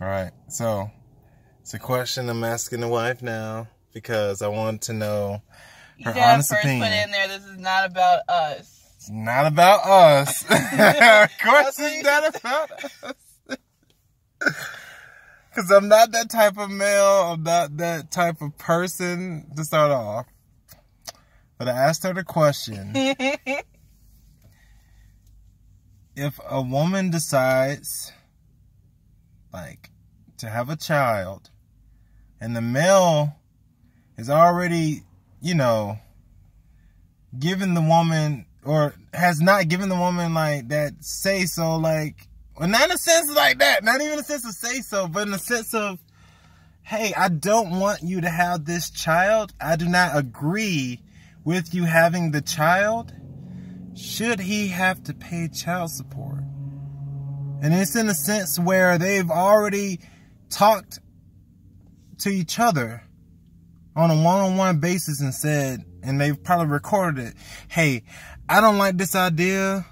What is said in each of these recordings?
All right. So it's a question I'm asking the wife now because I want to know her honest opinion. Put in there, this is not about us. It's not about us. Of course it's not about us. Because I'm not that type of male. I'm not that type of person to start off. But I asked her the question. If a woman decides, like, to have a child, and the male is already, you know, giving the woman, or has not given the woman, like, that say-so, like, well, not in a sense like that, not even in a sense of say-so, but in a sense of, hey, I don't want you to have this child. I do not agree with you having the child. Should he have to pay child support? And it's in a sense where they've already talked to each other on a one-on-one basis and said, and they've probably recorded it, hey, I don't like this idea.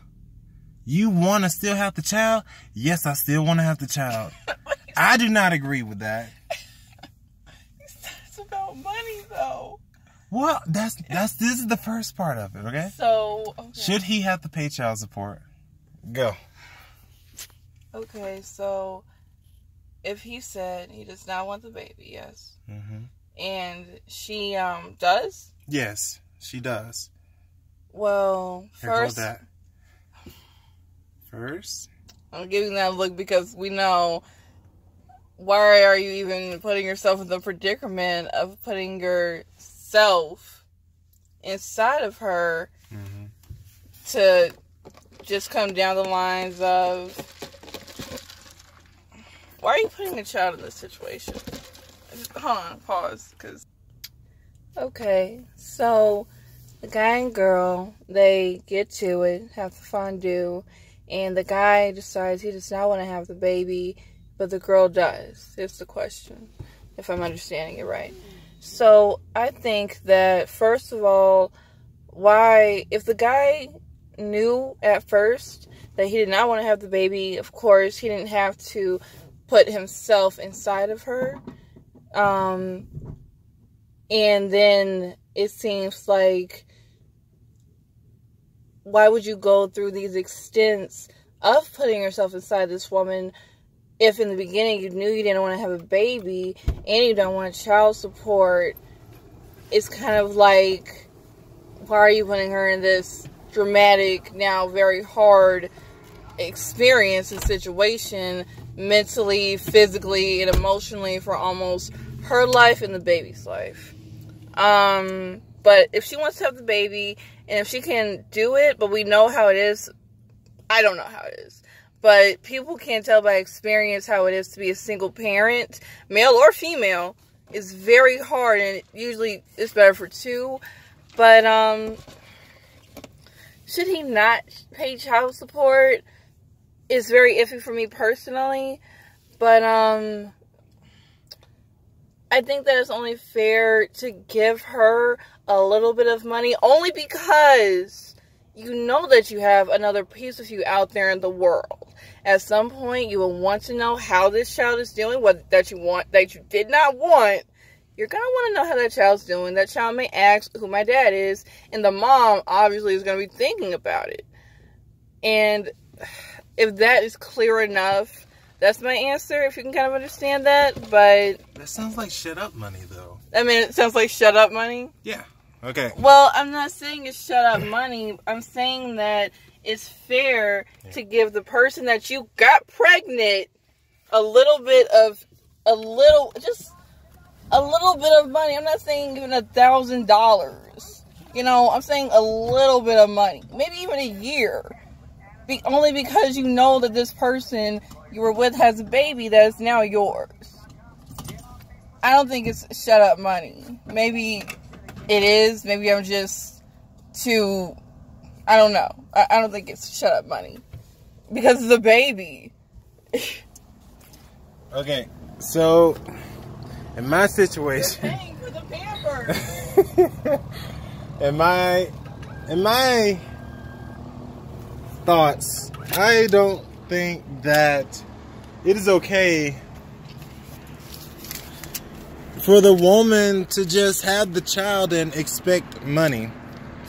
You want to still have the child? Yes, I still want to have the child. I do not agree with that. It's about money, though. Well, this is the first part of it, okay? So, okay. Should he have to pay child support? Go. Okay, so if he said he does not want the baby, yes. Mm-hmm. And she does? Yes, she does. Well, first... First? I'm giving that look because we know, why are you even putting yourself in the predicament of putting yourself inside of her to just come down the lines of, why are you putting a child in this situation? Hold on, pause, because... Okay, so the guy and girl, they get to it, have the fondue, and the guy decides he does not want to have the baby, but the girl does. It's the question, if I'm understanding it right. So I think that, first of all, if the guy knew at first that he did not want to have the baby, of course, he didn't have to put himself inside of her. And then it seems like, why would you go through these extents of putting yourself inside this woman if in the beginning you knew you didn't want to have a baby and you don't want child support? It's kind of like, why are you putting her in this dramatic, now very hard experience and situation mentally, physically, and emotionally for almost her life and the baby's life? But if she wants to have the baby, and if she can do it, but we know how it is, I don't know how it is, but people can tell by experience how it is to be a single parent, male or female. It's very hard, and usually it's better for two. But, should he not pay child support? It's very iffy for me personally, but, I think that it's only fair to give her a little bit of money, only because you know that you have another piece of you out there in the world. At some point, you will want to know how this child is doing, what that you did not want. You're going to want to know how that child's doing. That child may ask who my dad is, and the mom obviously is going to be thinking about it. And if that is clear enough, that's my answer, if you can kind of understand that, but... That sounds like shut up money, though. I mean, it sounds like shut up money? Yeah. Okay. Well, I'm not saying it's shut up money. I'm saying that it's fair to give the person that you got pregnant a little bit of money. I'm not saying even $1,000. You know, I'm saying a little bit of money. Maybe even a year. Only because you know that this person you were with has a baby that is now yours. I don't think it's shut up money. Maybe it is. Maybe I'm just too... I don't know. I don't think it's shut up money. Because it's a baby. Okay, so... in my situation... You're paying for the Pampers. in my thoughts, I don't think that it is okay for the woman to just have the child and expect money.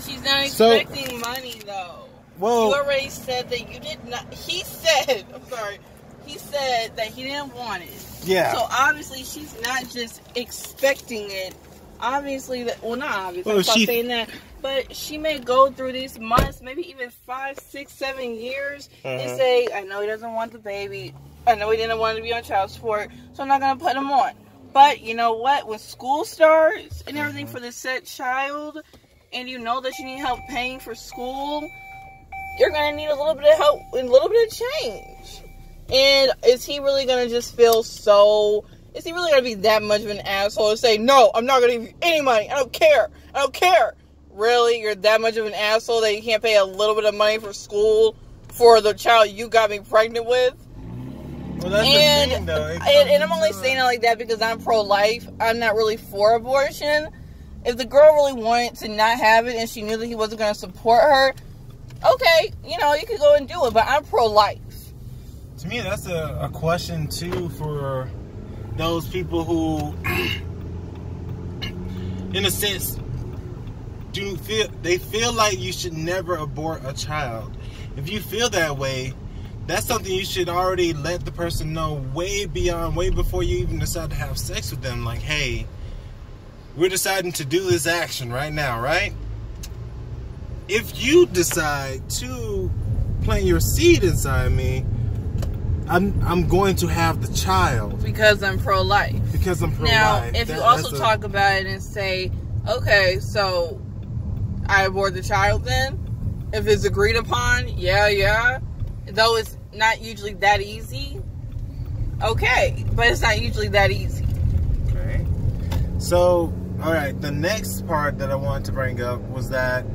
She's not expecting money, though. Well, you already said that you did not. He said, I'm sorry. He said that he didn't want it. Yeah. So obviously she's not just expecting it. Obviously, well, not obviously. Well, I'm not saying that, but she may go through these months, maybe even 5, 6, 7 years, and say, "I know he doesn't want the baby. I know he didn't want to be on child support, so I'm not gonna put him on." But you know what? When school starts and everything for the said child, and you know that you need help paying for school, you're gonna need a little bit of help and a little bit of change. And is he really going to just feel so... Is he really going to be that much of an asshole to say, "No, I'm not going to give you any money. I don't care. I don't care." Really? You're that much of an asshole that you can't pay a little bit of money for school for the child you got me pregnant with? Well, that's the thing, though. And I'm only saying it like that because I'm pro-life. I'm not really for abortion. If the girl really wanted to not have it and she knew that he wasn't going to support her, okay, you know, you could go and do it. But I'm pro-life. To me, that's a question, too, for those people who, in a sense, they feel like you should never abort a child. If you feel that way, that's something you should already let the person know way before you even decide to have sex with them. Like, hey, we're deciding to do this action right now, right? If you decide to plant your seed inside me, I'm going to have the child. Because I'm pro-life. Because I'm pro-life. Now, if you also talk about it and say, okay, so I abort the child then? If it's agreed upon, yeah. Though it's not usually that easy. Okay, but it's not usually that easy. Okay. So, alright, the next part that I wanted to bring up was that,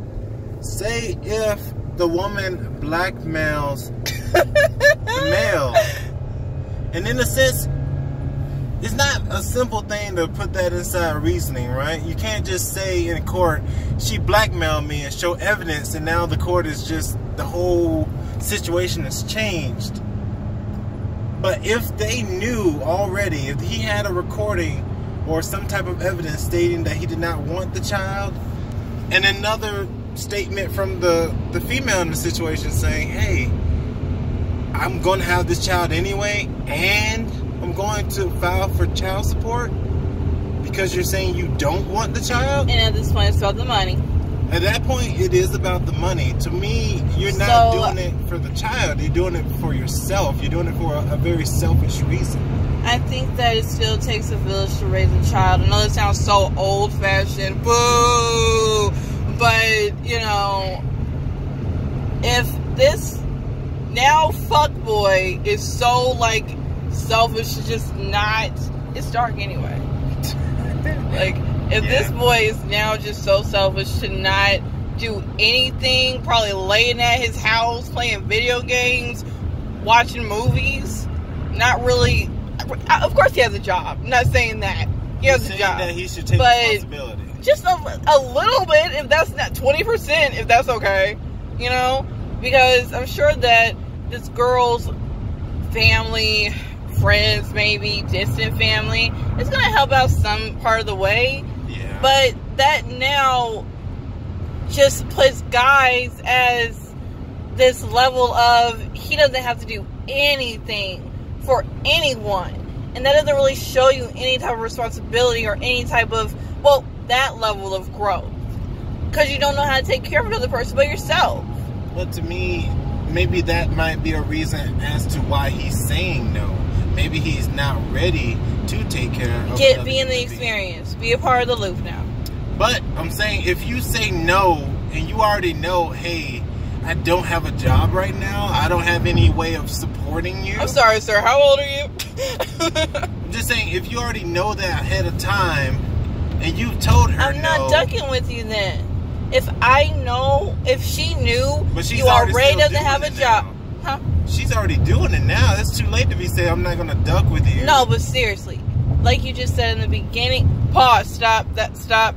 say if the woman blackmails the male, and in a sense, it's not a simple thing to put that inside reasoning, right? You can't just say in court, she blackmailed me, and show evidence, and now the court is just, the whole situation has changed. But if they knew already, if he had a recording or some type of evidence stating that he did not want the child, and another statement from the female in the situation saying, hey, I'm going to have this child anyway, and I'm going to file for child support because you're saying you don't want the child. And at this point, it's about the money. At that point, it is about the money. To me, you're not doing it for the child. You're doing it for yourself. You're doing it for a very selfish reason. I think that it still takes a village to raise a child. I know it sounds so old-fashioned. Boo! But, you know, if this now fuckboy is so, like, selfish to just not... It's dark anyway. Like, if this boy is now just so selfish to not do anything, probably laying at his house, playing video games, watching movies, not really... Of course he has a job. I'm not saying that. He has a job. That he should take responsibility. Just a little bit, if that's not 20%, if that's okay. You know? Because I'm sure that this girl's family, friends, maybe distant family, is going to help out some part of the way. Yeah. But that now just puts guys as this level of he doesn't have to do anything for anyone. And that doesn't really show you any type of responsibility or any type of, well, that level of growth. Because you don't know how to take care of another person but yourself. But to me, maybe that might be a reason as to why he's saying no. Maybe he's not ready to take care of be in the experience. Be a part of the loop now. But I'm saying, if you say no and you already know, hey, I don't have a job right now, I don't have any way of supporting you. I'm sorry, sir. How old are you? I'm just saying, if you already know that ahead of time and you told her I'm not ducking with you then. If I know, if she knew you already doesn't have a job. Huh? She's already doing it now. It's too late to be saying, I'm not going to duck with you. No, but seriously. Like you just said in the beginning. Pause. Stop. Stop.